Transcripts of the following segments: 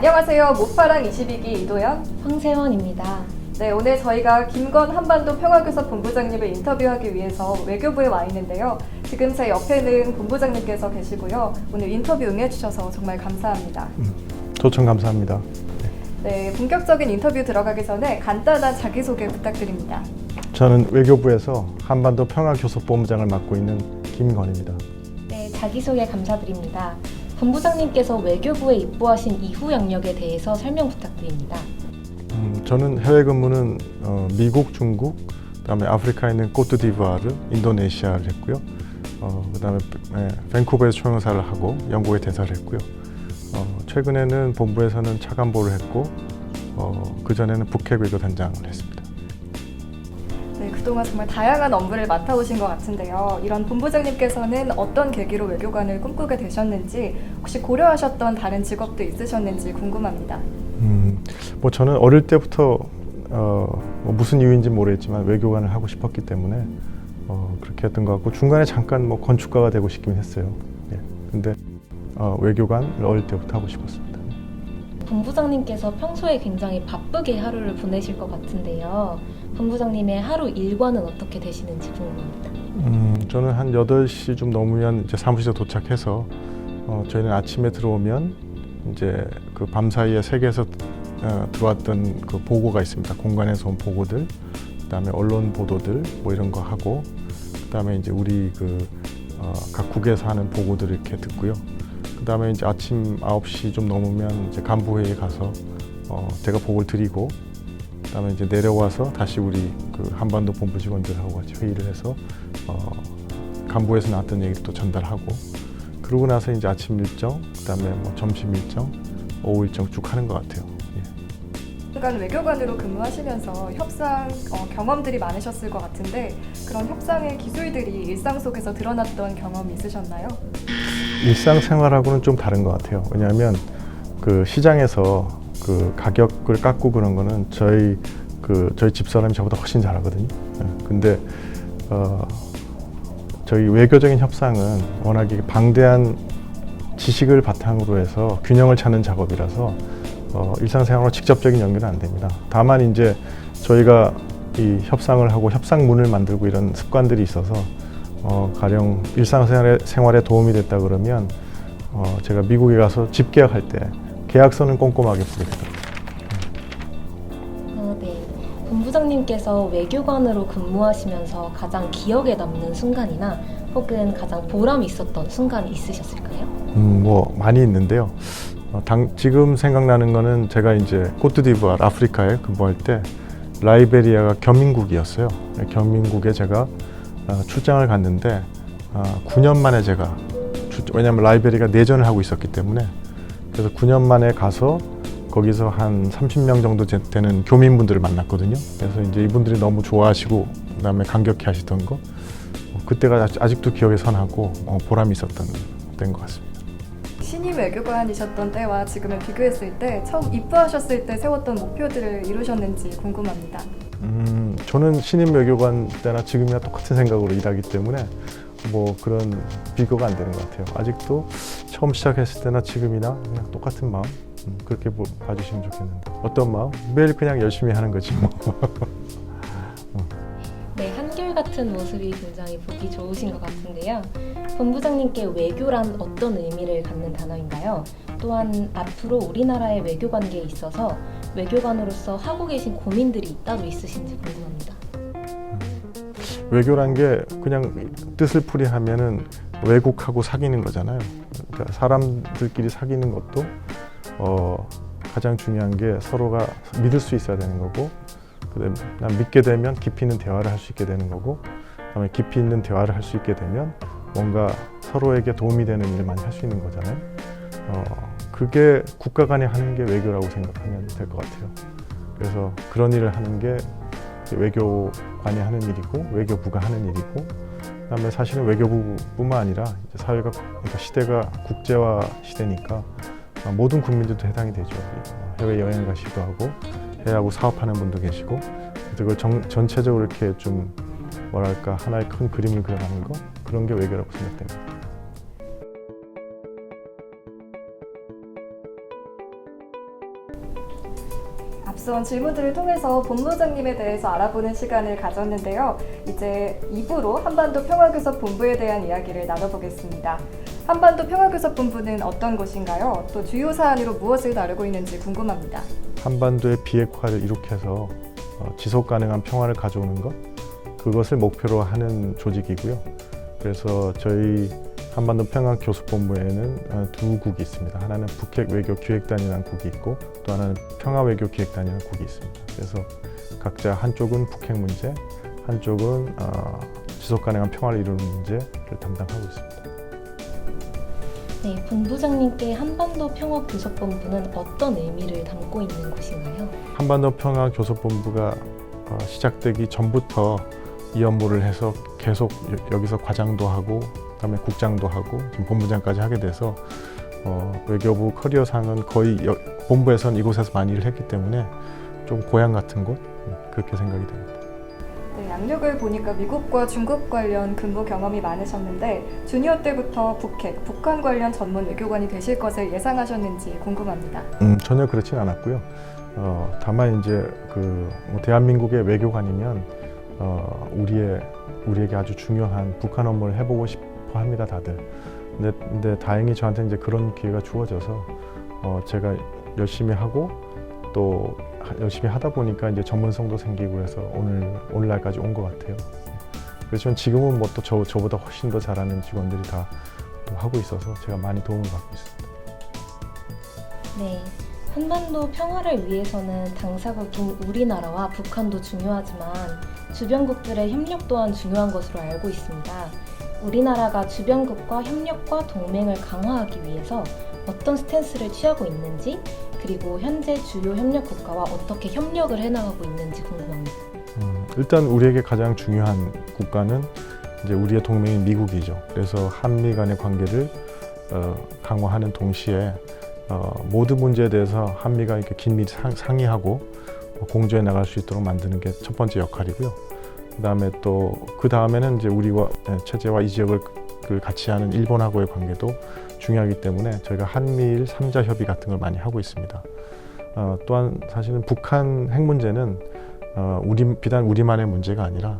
안녕하세요. 모파랑 22기 이도연, 황세원입니다. 네, 오늘 저희가 김건 한반도 평화교섭 본부장님을 인터뷰하기 위해서 외교부에 와 있는데요. 지금 제 옆에는 본부장님께서 계시고요. 오늘 인터뷰 응해주셔서 정말 감사합니다. 초청 감사합니다. 네, 본격적인 인터뷰 들어가기 전에 간단한 자기소개 부탁드립니다. 저는 외교부에서 한반도 평화교섭본부장을 맡고 있는 김건입니다. 네, 자기소개 감사드립니다. 본부장님께서 외교부에 입부하신 이후 영역에 대해서 설명 부탁드립니다. 저는 해외 근무는 미국, 중국, 그다음에 아프리카에 있는 코트디부아르, 인도네시아를 했고요. 그다음에 밴쿠버에서 총영사를 하고 영국에 대사를 했고요. 최근에는 본부에서는 차관보를 했고 그 전에는 북핵 외교단장을 했습니다. 네, 그동안 정말 다양한 업무를 맡아오신 것 같은데요. 이런 본부장님께서는 어떤 계기로 외교관을 꿈꾸게 되셨는지, 혹시 고려하셨던 다른 직업도 있으셨는지 궁금합니다. 뭐 저는 어릴 때부터 뭐 무슨 이유인지 모르겠지만 외교관을 하고 싶었기 때문에 그렇게 했던 것 같고, 중간에 잠깐 뭐 건축가가 되고 싶긴 했어요. 예. 근데 외교관을 어릴 때부터 하고 싶었습니다. 본부장님께서 평소에 굉장히 바쁘게 하루를 보내실 것 같은데요. 본부장님의 하루 일과는 어떻게 되시는지 궁금합니다. 저는 한 8시 좀 넘으면 이제 사무실에 도착해서 저희는 아침에 들어오면 이제 그 밤사이에 세계에서 들어왔던 그 보고가 있습니다. 공간에서 온 보고들, 그다음에 언론 보도들 뭐 이런 거 하고, 그다음에 이제 우리 각 국에서 하는 보고들을 이렇게 듣고요. 그다음에 이제 아침 9시 좀 넘으면 이제 간부회의에 가서 제가 보고를 드리고, 그다음에 이제 내려와서 다시 우리 그 한반도 본부 직원들하고 같이 회의를 해서 간부에서 나왔던 얘기를 또 전달하고, 그러고 나서 이제 아침 일정, 그다음에 뭐 점심 일정, 오후 일정 쭉 하는 것 같아요. 그간 외교관으로 근무하시면서 협상 경험들이 많으셨을 것 같은데, 그런 협상의 기술들이 일상 속에서 드러났던 경험이 있으셨나요? 일상생활하고는 좀 다른 것 같아요. 왜냐하면 그 시장에서 그 가격을 깎고 그런 거는 저희 집사람이 저보다 훨씬 잘하거든요. 근데 저희 외교적인 협상은 워낙에 방대한 지식을 바탕으로 해서 균형을 찾는 작업이라서 일상생활과 직접적인 연결은 안 됩니다. 다만 이제 저희가 이 협상을 하고 협상문을 만들고 이런 습관들이 있어서 가령 일상생활에 도움이 됐다 그러면 제가 미국에 가서 집 계약할 때 계약서는 꼼꼼하게 보게 되더라고요. 네. 본부장님께서 외교관으로 근무하시면서 가장 기억에 남는 순간이나 혹은 가장 보람이 있었던 순간이 있으셨을까요? 뭐 많이 있는데요. 지금 생각나는 거는 제가 이제 코트디부아르 아프리카에 근무할 때 라이베리아가 겸임국이었어요. 겸임국에 제가 출장을 갔는데 9년 만에 제가 왜냐하면 라이베리아가 내전을 하고 있었기 때문에, 그래서 9년 만에 가서 거기서 한 30명 정도 되는 교민분들을 만났거든요. 그래서 이제 이분들이 너무 좋아하시고 그다음에 감격해 하시던 거, 그때가 아직도 기억에 선하고 보람이 있었던 때인 것 같습니다. 신임 외교관이셨던 때와 지금을 비교했을 때 처음 입부하셨을 때 세웠던 목표들을 이루셨는지 궁금합니다. 저는 신임 외교관 때나 지금이나 똑같은 생각으로 일하기 때문에 뭐 그런 비교가 안 되는 것 같아요. 아직도 처음 시작했을 때나 지금이나 그냥 똑같은 마음, 그렇게 봐주시면 좋겠는데. 어떤 마음? 매일 그냥 열심히 하는 거지 뭐. 네, 한결같은 모습이 굉장히 보기 좋으신 것 같은데요. 본부장님께 외교란 어떤 의미를 갖는 단어인가요? 또한 앞으로 우리나라의 외교 관계에 있어서 외교관으로서 하고 계신 고민들이 따로 있으신지 궁금합니다. 외교란 게 그냥 뜻을 풀이하면은 외국하고 사귀는 거잖아요. 그러니까 사람들끼리 사귀는 것도 가장 중요한 게 서로가 믿을 수 있어야 되는 거고, 그다음에 믿게 되면 깊이 있는 대화를 할 수 있게 되는 거고, 그다음에 깊이 있는 대화를 할 수 있게 되면 뭔가 서로에게 도움이 되는 일을 많이 할 수 있는 거잖아요. 그게 국가 간에 하는 게 외교라고 생각하면 될 것 같아요. 그래서 그런 일을 하는 게 외교관이 하는 일이고 외교부가 하는 일이고, 그다음에 사실은 외교부뿐만 아니라 이제 사회가, 그러니까 시대가 국제화 시대니까 모든 국민들도 해당이 되죠. 해외 여행을 가시기도 하고 해외하고 사업하는 분도 계시고, 그걸 전체적으로 이렇게 좀 뭐랄까 하나의 큰 그림을 그려가는 거, 그런 게 외교라고 생각됩니다. 앞선 질문들을 통해서 본부장님에 대해서 알아보는 시간을 가졌는데요. 이제 2부로 한반도 평화교섭본부에 대한 이야기를 나눠보겠습니다. 한반도 평화교섭본부는 어떤 곳인가요? 또 주요 사안으로 무엇을 다루고 있는지 궁금합니다. 한반도의 비핵화를 이룩해서 지속 가능한 평화를 가져오는 것, 그것을 목표로 하는 조직이고요. 그래서 저희 한반도 평화교섭본부에는 두 국이 있습니다. 하나는 북핵 외교기획단이라는 국이 있고 또 하나는 평화외교기획단이라는 국이 있습니다. 그래서 각자 한쪽은 북핵 문제, 한쪽은 지속 가능한 평화를 이루는 문제를 담당하고 있습니다. 네, 본부장님께 한반도 평화교섭본부는 어떤 의미를 담고 있는 곳인가요? 한반도 평화교섭본부가 시작되기 전부터 이 업무를 해서 계속 여기서 과장도 하고 그다음에 국장도 하고 지금 본부장까지 하게 돼서 외교부 커리어상은 거의 본부에서는 이곳에서 많이 일을 했기 때문에 좀 고향 같은 곳 그렇게 생각이 됩니다. 네, 양력을 보니까 미국과 중국 관련 근무 경험이 많으셨는데 주니어 때부터 북핵, 북한 관련 전문 외교관이 되실 것을 예상하셨는지 궁금합니다. 전혀 그렇진 않았고요. 다만 이제 대한민국의 외교관이면 우리에게 아주 중요한 북한 업무를 해보고 싶어 합니다, 다들. 근데 다행히 저한테 이제 그런 기회가 주어져서 제가 열심히 하고 또 열심히 하다 보니까 이제 전문성도 생기고 해서 오늘날까지 온 것 같아요. 그렇지만 지금은 뭐 또 저보다 훨씬 더 잘하는 직원들이 다 또 하고 있어서 제가 많이 도움을 받고 있습니다. 네, 한반도 평화를 위해서는 당사국인 우리나라와 북한도 중요하지만 주변국들의 협력 또한 중요한 것으로 알고 있습니다. 우리나라가 주변국과 협력과 동맹을 강화하기 위해서 어떤 스탠스를 취하고 있는지, 그리고 현재 주요 협력 국가와 어떻게 협력을 해나가고 있는지 궁금합니다. 일단 우리에게 가장 중요한 국가는 이제 우리의 동맹인 미국이죠. 그래서 한미 간의 관계를 강화하는 동시에 모든 문제에 대해서 한미가 이렇게 긴밀히 상의하고 공조해 나갈 수 있도록 만드는 게 첫 번째 역할이고요. 그다음에 또 그 다음에는 이제 우리와 체제와 이 지역을 같이 하는 일본하고의 관계도 중요하기 때문에 저희가 한미일 3자 협의 같은 걸 많이 하고 있습니다. 또한 사실은 북한 핵 문제는 비단 우리만의 문제가 아니라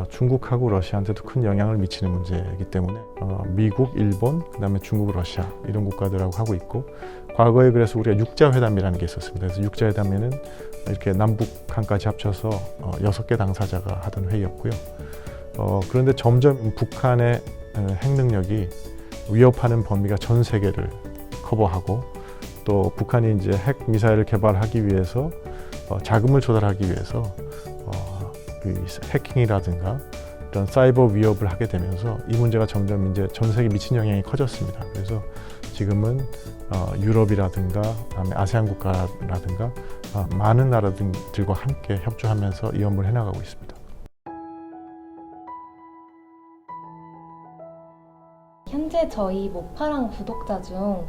중국하고 러시아한테도 큰 영향을 미치는 문제이기 때문에 미국, 일본, 그다음에 중국, 러시아 이런 국가들하고 하고 있고 과거에 그래서 우리가 육자회담이라는 게 있었습니다. 그래서 육자회담에는 이렇게 남북한까지 합쳐서 6개 당사자가 하던 회의였고요. 그런데 점점 북한의 핵 능력이 위협하는 범위가 전 세계를 커버하고 또 북한이 이제 핵 미사일을 개발하기 위해서 자금을 조달하기 위해서 해킹이라든가 이런 사이버 위협을 하게 되면서 이 문제가 점점 이제 전 세계에 미친 영향이 커졌습니다. 그래서 지금은 유럽이라든가 그다음에 아세안 국가라든가 많은 나라들과 함께 협조하면서 이 업무를 해나가고 있습니다. 현재 저희 모파랑 구독자 중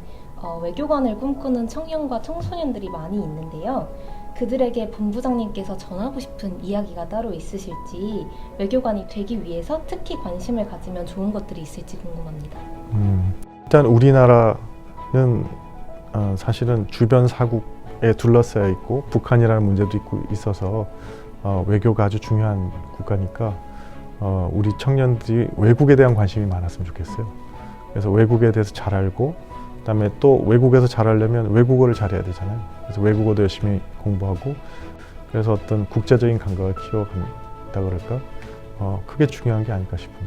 외교관을 꿈꾸는 청년과 청소년들이 많이 있는데요. 그들에게 본부장님께서 전하고 싶은 이야기가 따로 있으실지, 외교관이 되기 위해서 특히 관심을 가지면 좋은 것들이 있을지 궁금합니다. 일단 우리나라는 사실은 주변 사국에 둘러싸여 있고 북한이라는 문제도 있어서 외교가 아주 중요한 국가니까 우리 청년들이 외국에 대한 관심이 많았으면 좋겠어요. 그래서 외국에 대해서 잘 알고 그다음에 또 외국에서 잘하려면 외국어를 잘해야 되잖아요. 그래서 외국어도 열심히 공부하고 그래서 어떤 국제적인 감각을 키워간다 그럴까? 그게 중요한 게 아닐까 싶은데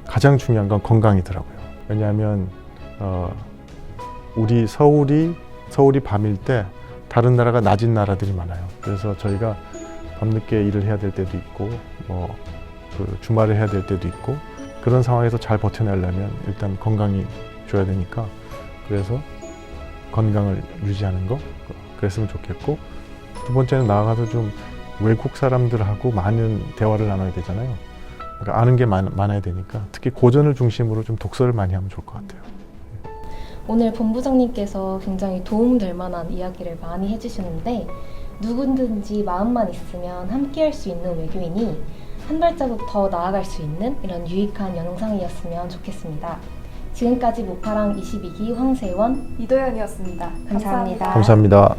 가장 중요한 건 건강이더라고요. 왜냐하면 우리 서울이 밤일 때 다른 나라가 낮은 나라들이 많아요. 그래서 저희가 밤늦게 일을 해야 될 때도 있고 주말에 해야 될 때도 있고 그런 상황에서 잘 버텨내려면 일단 건강이 줘야 되니까 그래서 건강을 유지하는 거 그랬으면 좋겠고 두 번째는 나아가서 좀 외국 사람들하고 많은 대화를 나눠야 되잖아요. 그러니까 아는 게 많아야 되니까 특히 고전을 중심으로 좀 독서를 많이 하면 좋을 것 같아요. 오늘 본부장님께서 굉장히 도움될 만한 이야기를 많이 해주시는데 누구든지 마음만 있으면 함께할 수 있는 외교인이 한 발자국 더 나아갈 수 있는 이런 유익한 영상이었으면 좋겠습니다. 지금까지 모파랑 22기 황세원, 이도현이었습니다. 감사합니다. 감사합니다.